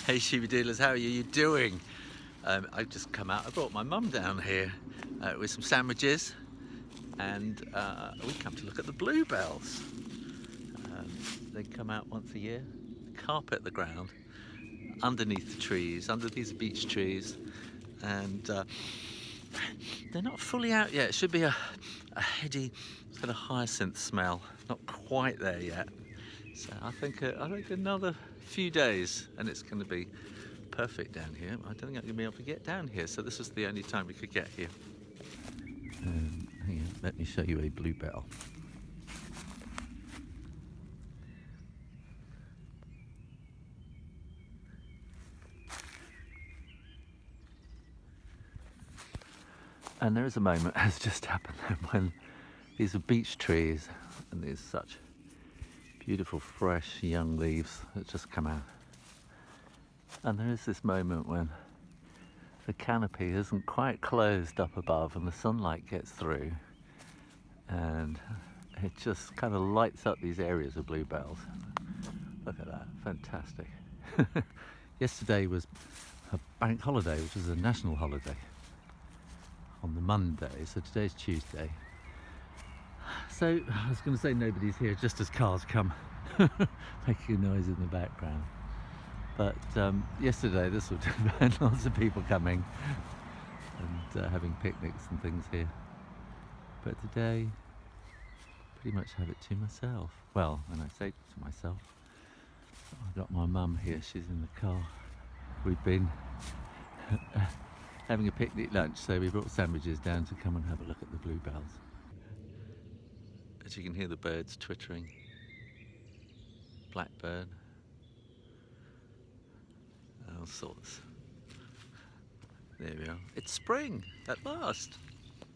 Hey Shooby-Doodlers, how are you doing? I've just come out. I brought my mum down here with some sandwiches, and we come to look at the bluebells. They come out once a year, carpet the ground, underneath the trees, under these beech trees, and they're not fully out yet. It should be a heady sort of hyacinth smell. Not quite there yet. So I think another few days and it's going to be perfect down here. I don't think I'm going to be able to get down here, so this is the only time we could get here. Hang on, let me show you a bluebell. And there is a moment, has just happened, when these are beech trees and there's such beautiful fresh young leaves that just come out. And there is this moment when the canopy isn't quite closed up above and the sunlight gets through and it just kind of lights up these areas of bluebells. Look at that, fantastic. Yesterday was a bank holiday, which is a national holiday on the Monday, so today's Tuesday. So I was going to say nobody's here just as cars come making a noise in the background. But yesterday this would have been lots of people coming and having picnics and things here. But today, pretty much have it to myself. Well, when I say to myself, I've got my mum here, she's in the car. We've been having a picnic lunch, so we brought sandwiches down to come and have a look at the bluebells. As you can hear the birds twittering, blackbird, all sorts. There we are. It's spring at last.